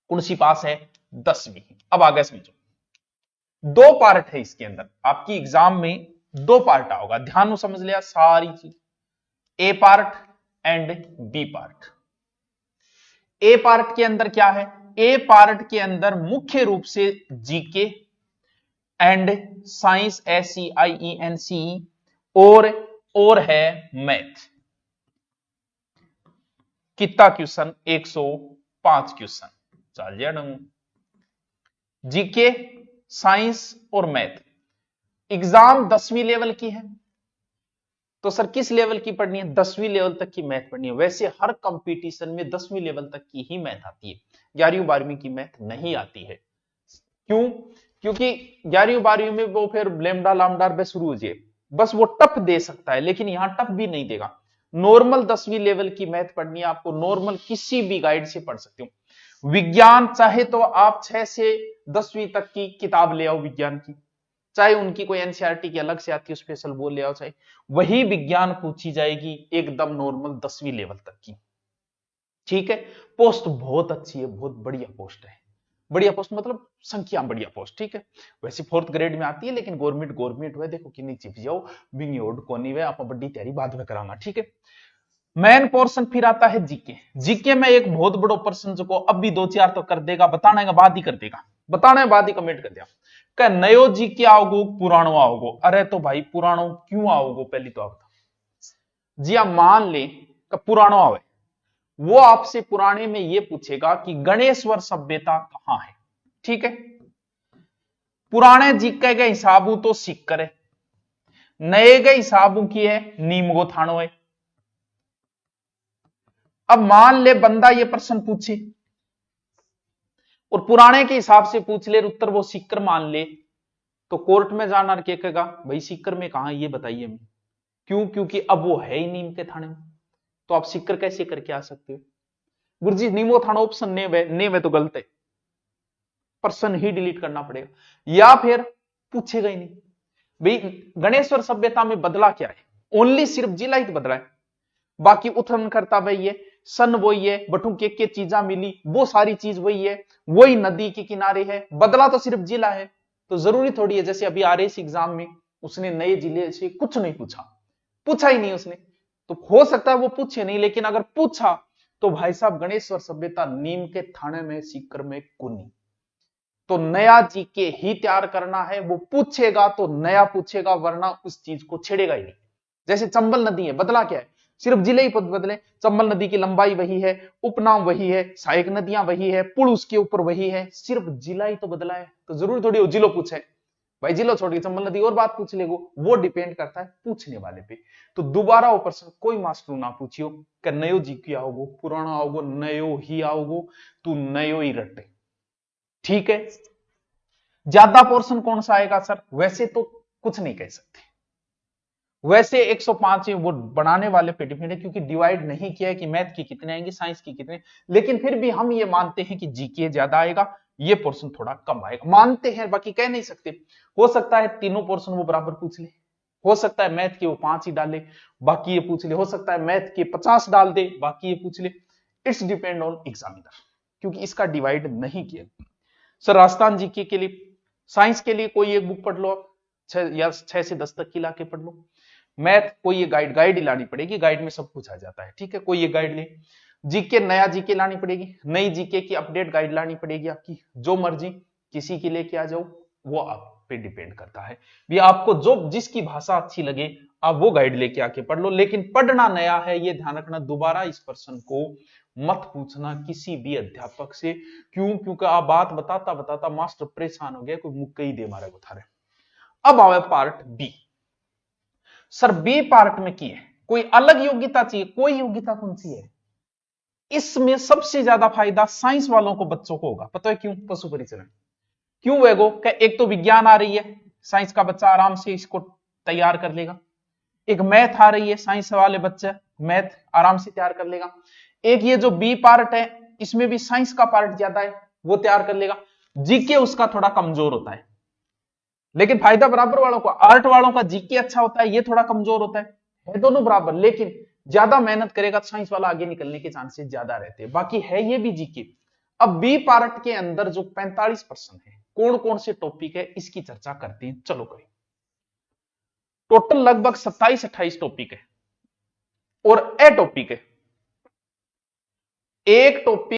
कौन सी पास है? 10वीं। अब आगे समझो, दो पार्ट है इसके अंदर, आपकी एग्जाम में दो पार्ट आओगा, ध्यान से समझ लिया सारी चीज। A part and B part. A part के अंदर क्या है? ए पार्ट के अंदर मुख्य रूप से जीके एंड साइंस, SCIENC, और है मैथ। कितना क्वेश्चन? 105 क्वेश्चन। चल जाए डंगू, जीके, साइंस और मैथ। एग्जाम 10वीं लेवल की है, तो सर किस लेवल की पढ़नी है? 10वीं लेवल तक की मैथ पढ़नी है। वैसे हर कंपटीशन में 10वीं लेवल तक की ही मैथ आती है, 11वीं 12वीं की मैथ नहीं आती है। क्यों? क्योंकि 11वीं 12वीं में वो फिर लेमडा लामडार पे शुरू हो जाए, बस वो टफ दे सकता है, लेकिन यहां टफ भी नहीं देगा। नॉर्मल 10वीं लेवल की मैथ पढ़नी है आपको, नॉर्मल किसी भी गाइड से पढ़ सकते हो। विज्ञान चाहे तो आप 6 से 10वीं तक की किताब ले आओ विज्ञान की, चाहे उनकी कोई एनसीईआरटी की अलग से आती है स्पेशल वो ले आओ, चाहे वही विज्ञान पूछी जाएगी एकदम नॉर्मल 10वीं लेवल तक की। ठीक है, पोस्ट बहुत अच्छी है, बहुत बढ़िया पोस्ट है। बढ़िया पोस्ट मतलब संख्या बढ़िया पोस्ट, ठीक है। वैसे 4th ग्रेड में आती है, लेकिन गवर्नमेंट हुए देखो कि नहीं चिप जाओ बिंग ओड कोनी वे आप बड़ी तैयारी बाद में करांगा, ठीक है। मेन पोर्शन फिर आता है जीके। जीके में एक बहुत बड़ा प्रश्न जो को अब भी 2-4 तो कर देगा, बताने के बाद ही कर देगा, बताने के बाद ही कमेंट कर दिया क्या नयो जीके आओगो पुराणो आओगो। अरे तो भाई पुराणो क्यों आओगो, पहली तो आप जी आप मान ले कि पुराणो आवे, वो आपसे पुराने में ये पूछेगा कि गणेश्वर सभ्यता कहां है, ठीक है। पुराने जीके के हिसाबू तो सिक्कर है, नए के हिसाबू की है नीमगो थानो है। अब मान ले बंदा ये प्रश्न पूछे और पुराने के हिसाब से पूछ ले, उत्तर वो सिक्कर मान ले, तो कोर्ट में जाना कहेगा भाई सिक्कर में कहां ये बताइए हमें। क्यों? क्योंकि अब वो है ही नीम के थाने में, तो आप सिक्कर कैसे करके आ सकते हो? गुरुजी नीमो थाना ऑप्शन ने में तो गलत है, पर्सन ही डिलीट करना पड़ेगा, या फिर पूछेगा ही नहीं। भाई गणेश्वर सभ्यता में बदला क्या है? ओनली सिर्फ जिला ही तो बदला है, बाकी उत्खनन करता वही है, सन वही है, बटू के चीजा मिली वो सारी चीज वही है, वही नदी के किनारे है, बदला तो सिर्फ जिला है। तो जरूरी थोड़ी है जैसे अभी RS एग्जाम में उसने नए जिले से कुछ नहीं पूछा ही नहीं उसने, तो हो सकता है वो पूछे नहीं, लेकिन अगर पूछा तो भाई साहब गणेश्वर सभ्यता नीम के थाने में सीकर में कुनी, तो नया जीके ही तैयार करना है। वो पूछेगा तो नया पूछेगा, वरना उस चीज को छेड़ेगा ही नहीं। जैसे चंबल नदी है, बदला क्या है? सिर्फ जिले ही बदले, चंबल नदी की लंबाई वही है, उपनाम वही है, सहायक नदियां वही है, पुल उसके ऊपर वही है, सिर्फ जिला ही तो बदला है। तो जरूरी थोड़ी हो जिलो पूछे, भाई जिलो छोड़ के चंबल नदी और बात पूछ ले, वो डिपेंड करता है पूछने वाले पे। तो दोबारा वो प्रश्न कोई मास्टर ना पूछियो कि नयो जीके आओगो पुराना आओगो, नयो ही आओगो, तू नयो ही रटे, ठीक है। ज्यादा पोर्शन कौन सा आएगा सर? वैसे तो कुछ नहीं कह सकते, वैसे 105 वो बनाने वाले पे डिपेंड है, क्योंकि डिवाइड नहीं किया है कि मैथ की कितने आएंगे साइंस की कितने, लेकिन फिर भी हम ये मानते हैं कि जीके ज्यादा आएगा, ये पोर्शन थोड़ा कम आएगा, मानते हैं, बाकी कह नहीं सकते। हो सकता है तीनों पोर्शन वो बराबर पूछ ले, हो सकता है मैथ के वो 5 ही डाले बाकी ये पूछ ले, हो सकता है मैथ के 50 डाल दे बाकी ये पूछ ले। इट्स डिपेंड ऑन एग्जामिनर, क्योंकि इसका डिवाइड नहीं किया। सर राजस्थान जीके के लिए, साइंस के लिए कोई एक बुक पढ़ लो आप, 6 से 10 तक की लाके पढ़ लो। मैथ कोई ये गाइड ही लानी पड़ेगी, गाइड में सब कुछ आ जाता है, ठीक है। कोई ये गाइड ले, जीके नया जीके लानी पड़ेगी, नई जीके की अपडेट गाइड लानी पड़ेगी आपकी, जो मर्जी किसी की लेके आ जाओ, वो आप पे डिपेंड करता है। भी आपको जो जिसकी भाषा अच्छी लगे आप वो गाइड लेके आके पढ़ लो, लेकिन पढ़ना नया है ये ध्यान रखना, दोबारा इस प्रश्न को मत पूछना किसी भी अध्यापक से। क्यों? क्योंकि आप बात बताता बताता मास्टर परेशान हो गया, कोई मुक्के ही दे मारे उठारे। अब आवे part B. Sir B part में की है कोई अलग योग्यता चाहिए, कोई योग्यता कौन सी है? इसमें सबसे ज्यादा फायदा साइंस वालों को बच्चों को होगा, पता है क्यों? पशु परिचरण क्यों वेगो? एक तो विज्ञान आ रही है, साइंस का बच्चा आराम से इसको तैयार कर लेगा। एक मैथ आ रही है, साइंस वाले बच्चे मैथ आराम से तैयार कर लेगा। एक ये जो बी पार्ट है इसमें भी साइंस का पार्ट ज्यादा है, वो तैयार कर लेगा। जीके उसका थोड़ा कमजोर होता है, लेकिन फायदा बराबर वालों को। आर्ट वालों का जीके अच्छा होता है, ये थोड़ा कमजोर होता है दोनों बराबर, लेकिन ज्यादा मेहनत करेगा साइंस वाला आगे निकलने के चांसेस ज्यादा रहते हैं। बाकी है ये भी जीके, अब बी पार्ट के अंदर जो 45 प्रश्न है, कौन कौन से टॉपिक है इसकी चर्चा करते हैं। चलो करें। टोटल लगभग 27-28 टॉपिक है और ए टॉपिक है। एक टॉपिक